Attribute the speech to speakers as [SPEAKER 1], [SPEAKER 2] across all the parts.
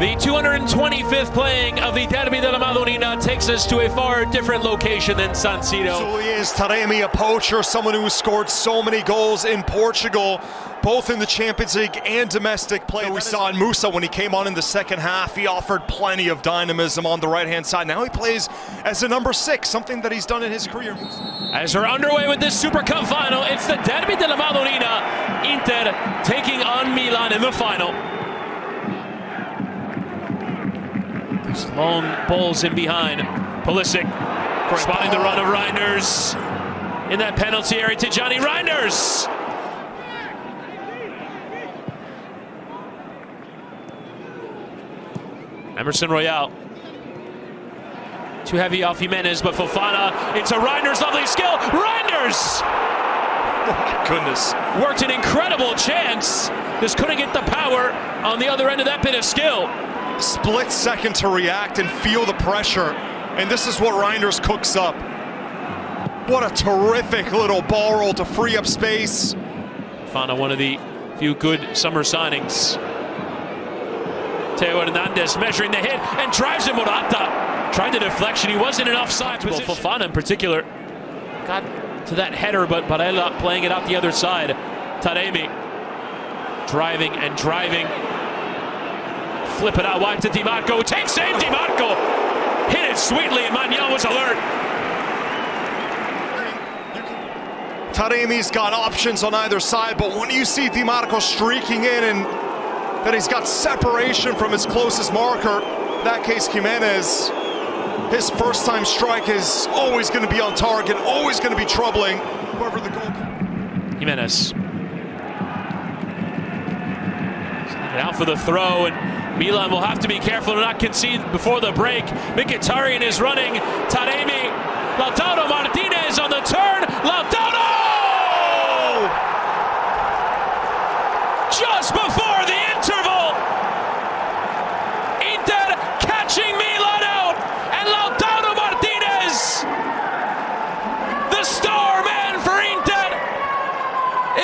[SPEAKER 1] The 225th playing of the Derby della Madonnina takes us to a far different location than San Siro.
[SPEAKER 2] So he is Taremi, a poacher, someone who has scored so many goals in Portugal, both in the Champions League and domestic play. We saw in Musa when he came on in the second half, he offered plenty of dynamism on the right-hand side. Now he plays as a number 6, something that he's done in his career.
[SPEAKER 1] As we're underway with this Super Cup final, it's the Derby della Madonnina, Inter taking on Milan in the final. These long balls in behind. Pulisic spotting the run of Reinders in that penalty area to Johnny Reinders. Emerson Royale. Too heavy off Jimenez, but Fofana into Reinders, lovely skill. Reinders!
[SPEAKER 2] Oh my goodness.
[SPEAKER 1] Worked an incredible chance. Just couldn't get the power on the other end of that bit of skill.
[SPEAKER 2] Split second to react and feel the pressure. And this is what Reinders cooks up. What a terrific little ball roll to free up space.
[SPEAKER 1] Fofana, one of the few good summer signings. Theo Hernandez measuring the hit and drives in Morata. Tried the deflection, he wasn't in offside position. Fofana in particular got to that header, but Barella playing it out the other side. Taremi driving and driving. Flip it out wide to Di Marco. Take save, Di Marco. Hit it sweetly, and Magnan was alert.
[SPEAKER 2] Taremi's got options on either side, but when you see Di Marco streaking in and that he's got separation from his closest marker, in that case Jimenez, his first time strike is always going to be on target, always going to be troubling whoever the goal.
[SPEAKER 1] Jimenez out for the throw, and Milan will have to be careful to not concede before the break. Mkhitaryan is running. Taremi, Lautaro Martinez on the turn. Lautaro! Just before the interval, Inter catching Milan out, and Lautaro Martinez, the star man for Inter,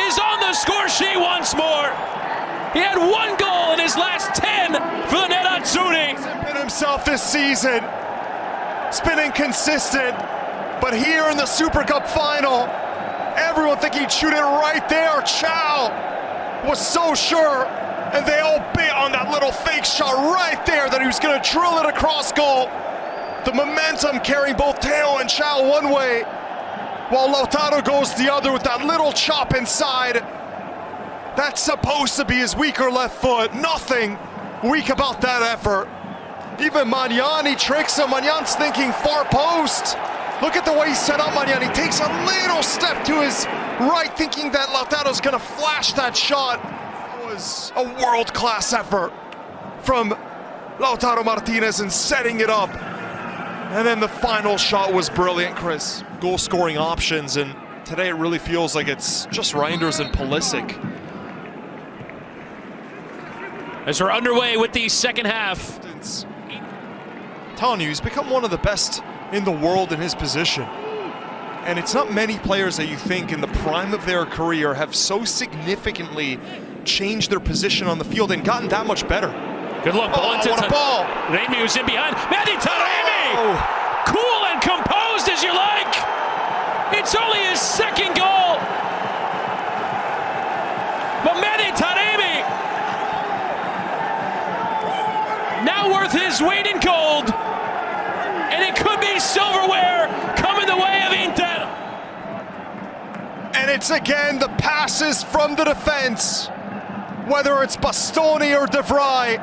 [SPEAKER 1] is on the score sheet once more. He had 1 goal in his last 10 for the Nerazzurri.
[SPEAKER 2] He's been himself this season. It's been inconsistent, but here in the Super Cup final, everyone think he'd shoot it right there. Chow was so sure, and they all bit on that little fake shot right there that he was going to drill it across goal. The momentum carrying both Theo and Chow one way, while Lautaro goes the other with that little chop inside. That's supposed to be his weaker left foot. Nothing weak about that effort. Even Magnan tricks him. Magnan's thinking far post. Look at the way he set up Magnan. He takes a little step to his right, thinking that Lautaro's gonna flash that shot. It was a world-class effort from Lautaro Martinez in setting it up. And then the final shot was brilliant, Chris. Goal-scoring options, and today it really feels like it's just Reinders and Pulisic.
[SPEAKER 1] As we're underway with the second half.
[SPEAKER 2] Telling you, he's become one of the best in the world in his position. And it's not many players that you think in the prime of their career have so significantly changed their position on the field and gotten that much better.
[SPEAKER 1] Good look, ball into
[SPEAKER 2] what a ball.
[SPEAKER 1] Taremi was in behind. Mehdi Taremi!
[SPEAKER 2] Oh.
[SPEAKER 1] Cool and composed as you like. It's only his second goal. But Mehdi Taremi, now worth his weight in gold, and it could be silverware coming the way of Inter.
[SPEAKER 2] And it's again the passes from the defense, whether it's Bastoni or De Vrij.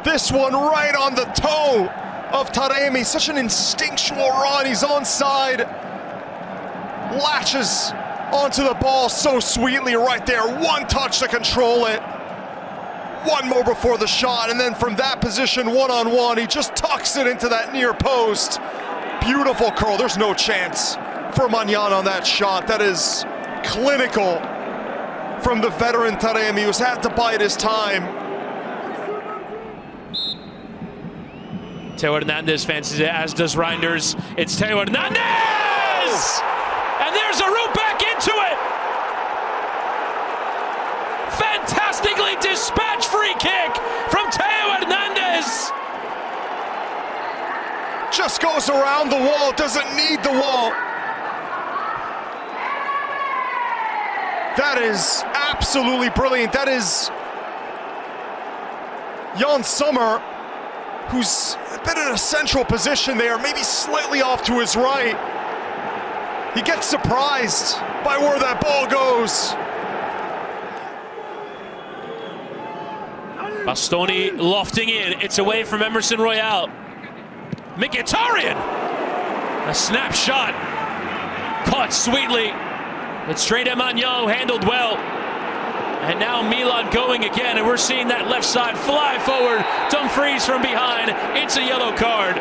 [SPEAKER 2] This one right on the toe of Taremi, such an instinctual run. He's onside, latches onto the ball so sweetly right there. One touch to control it. One more before the shot, and then from that position, one-on-one, he just tucks it into that near post. Beautiful curl. There's no chance for Magnan on that shot. That is clinical from the veteran Taremi, who's had to bide his time.
[SPEAKER 1] Theo Hernandez fancies it, as does Reinders. It's Theo Hernandez! And there's a route back into it! Fantastically distributed. dispatch free kick from Theo Hernandez.
[SPEAKER 2] Just goes around the wall, doesn't need the wall. That is absolutely brilliant. That is Jan Sommer, who's been in a central position there, maybe slightly off to his right. He gets surprised by where that ball goes.
[SPEAKER 1] Bastoni lofting in. It's away from Emerson Royale. Mkhitaryan! A snapshot. Caught sweetly. But straight Emmanuel handled well. And now Milan going again, and we're seeing that left side fly forward. Dumfries from behind. It's a yellow card.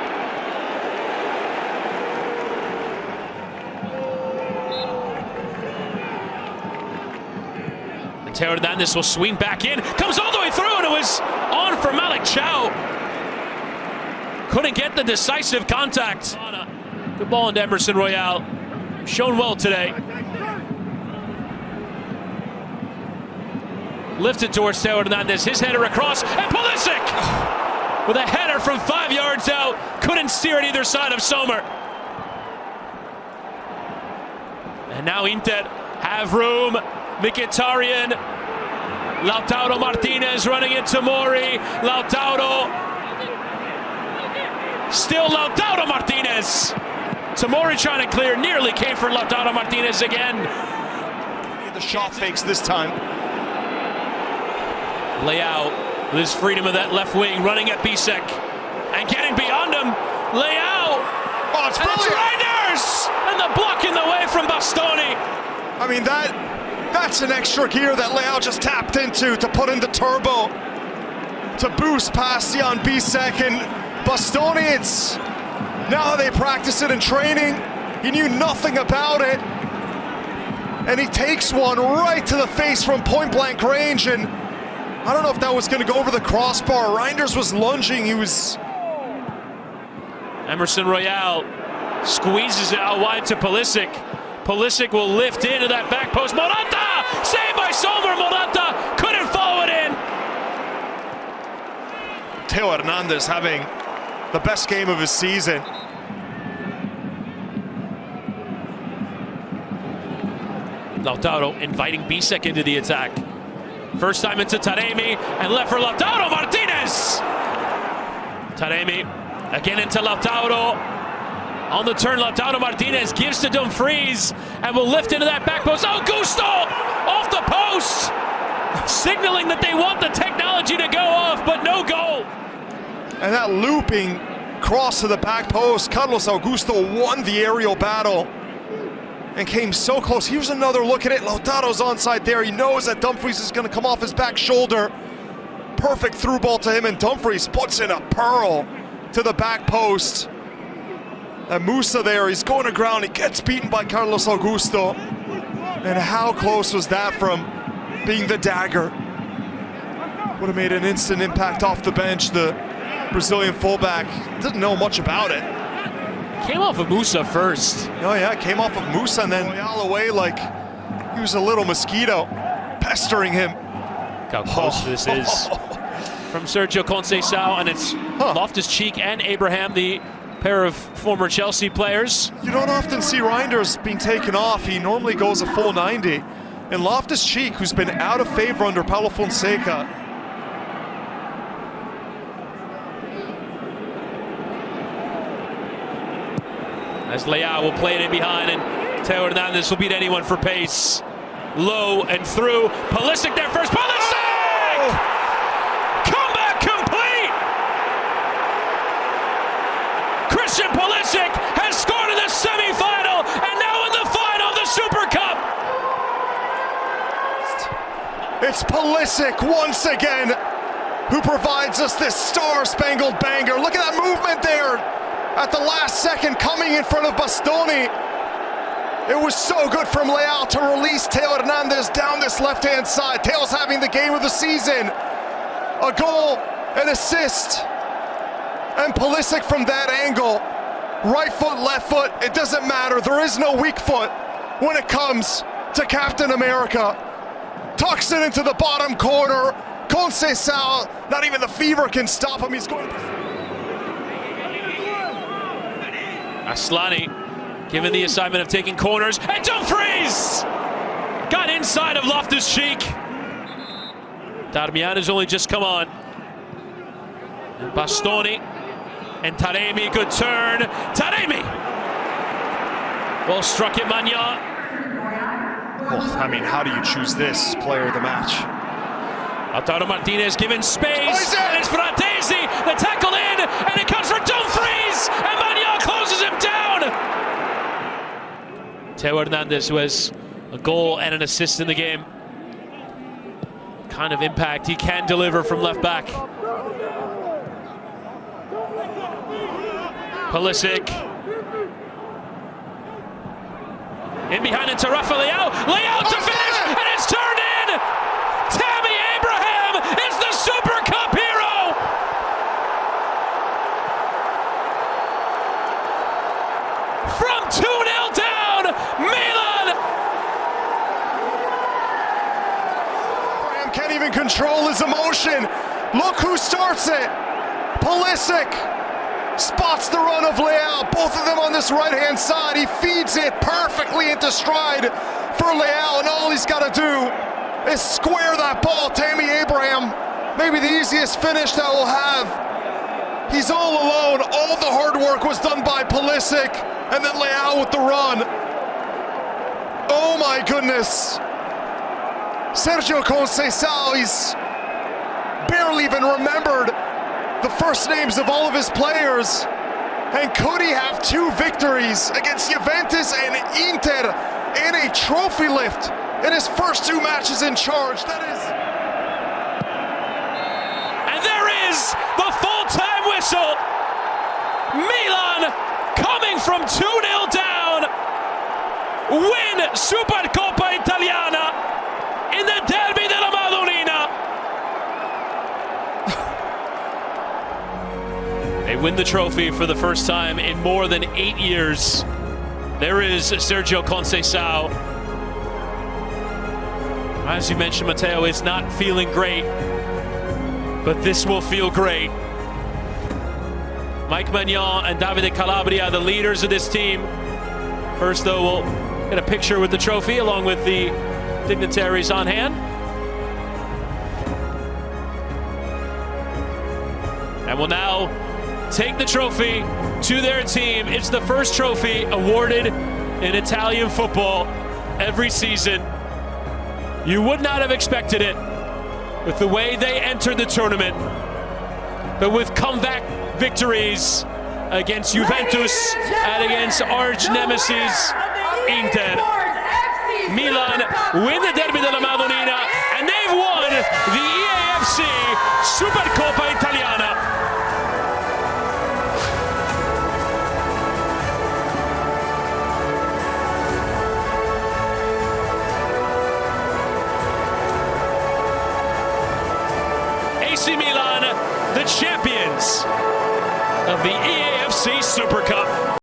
[SPEAKER 1] And Theo Hernandez will swing back in. Comes all the way through, and it was on for Malik Chow. Couldn't get the decisive contact. Good ball into Emerson Royale. Shown well today. Lifted towards Theo Hernandez. His header across. And Pulisic! With a header from 5 yards out. Couldn't steer at either side of Sommer. And now Inter have room. Mkhitaryan. Lautaro Martinez running into Mori. Lautaro. Still Lautaro Martinez. Tomori trying to clear, nearly came for Lautaro Martinez again.
[SPEAKER 2] The shot fakes this time.
[SPEAKER 1] Leao with his freedom of that left wing, running at Bisek and getting beyond him. Leao.
[SPEAKER 2] Oh, it's brilliant.
[SPEAKER 1] Reinders! And the block in the way from Bastoni.
[SPEAKER 2] I mean, that's an extra gear that Leao just tapped into to put in the turbo to boost past Jan Bisek and Bastoni. It's now they practice it in training. He knew nothing about it, and he takes one right to the face from point blank range. And I don't know if that was going to go over the crossbar. Reinders was lunging. He was.
[SPEAKER 1] Emerson Royale squeezes it out wide to Pulisic. Pulisic will lift into that back post. Morata! Saved by Sommer. Morata couldn't follow it in.
[SPEAKER 2] Theo Hernandez having the best game of his season.
[SPEAKER 1] Lautaro inviting Bisek into the attack. First time into Taremi and left for Lautaro Martinez. Taremi again into Lautaro. On the turn, Lautaro Martinez gives to Dumfries and will lift into that back post. Augusto off the post, signaling that they want the technology to go off, but no goal.
[SPEAKER 2] And that looping cross to the back post, Carlos Augusto won the aerial battle and came so close. Here's another look at it. Lautaro's onside there. He knows that Dumfries is going to come off his back shoulder. Perfect through ball to him, and Dumfries puts in a pearl to the back post. And Musa there, he's going to ground. He gets beaten by Carlos Augusto. And how close was that from being the dagger? Would have made an instant impact off the bench. The Brazilian fullback didn't know much about it.
[SPEAKER 1] Came off of Musa first.
[SPEAKER 2] Oh yeah, came off of Musa and then Royale away like he was a little mosquito, pestering him.
[SPEAKER 1] Look how close this is. From Sergio Conceição, and it's Loftus-Cheek and Abraham, the pair of former Chelsea players.
[SPEAKER 2] You don't often see Reinders being taken off. He normally goes a full 90. And Loftus-Cheek, who's been out of favor under Paulo Fonseca,
[SPEAKER 1] as Leao will play it in behind, and Theo Hernandez will beat anyone for pace. Low and through. Pulisic there first. Pulisic! Comeback complete! Christian Pulisic has scored in the semi-final, and now in the final of the Super Cup.
[SPEAKER 2] It's Pulisic once again who provides us this star-spangled banger. Look at that movement there at the last second, coming in front of Bastoni. It was so good from Leao to release Theo Hernandez down this left-hand side. Theo's having the game of the season. A goal, an assist, and Pulisic from that angle. Right foot, left foot, it doesn't matter. There is no weak foot when it comes to Captain America. Tucks it into the bottom corner. Conceição, not even the fever can stop him. He's going.
[SPEAKER 1] Aslani given the assignment of taking corners, and Dumfries got inside of Loftus-Cheek. Darmian has only just come on. And Bastoni and Taremi, good turn. Taremi! Well struck at Magnan.
[SPEAKER 2] Oh, I mean, how do you choose this player of the match?
[SPEAKER 1] Lautaro Martinez given space,
[SPEAKER 2] and
[SPEAKER 1] it's Fratesi, the tackle in, and it comes for Dumfries, and Magnan closes him down. Theo Hernandez, who has a goal and an assist in the game. Kind of impact he can deliver from left back. Pulisic. In behind into Rafa Leao. Leao to finish, and it's turned in! Tammy Abraham is the Super Cup hero! From 2-0 down, Milan!
[SPEAKER 2] Abraham can't even control his emotion. Look who starts it. Pulisic spots the run of Leao. Both of them on this right-hand side. He feeds it perfectly into stride for Leao, and all he's got to do is square that ball. Tammy Abraham, maybe the easiest finish that we'll have. He's all alone. All the hard work was done by Pulisic, and then Leao with the run. Oh my goodness. Sergio Conceição, he's barely even remembered the first names of all of his players. And could he have two victories against Juventus and Inter and a trophy lift in his first two matches in charge? That is.
[SPEAKER 1] And there is the full-time whistle. Milan, coming from 2-0 down, win Supercoppa Italiana in the Derby della Madonnina. They win the trophy for the first time in more than 8 years. There is Sergio Conceição. As you mentioned, Matteo is not feeling great, but this will feel great. Mike Magnan and Davide Calabria, the leaders of this team. First, though, we'll get a picture with the trophy along with the dignitaries on hand. And will now take the trophy to their team. It's the first trophy awarded in Italian football every season. You would not have expected it with the way they entered the tournament, but with comeback victories against Juventus and against arch nemesis Inter. Milan win the Derby della Madonnina, and they've won the EAFC Supercoppa Italiana. AC Milan, the champions of the EAFC Super Cup.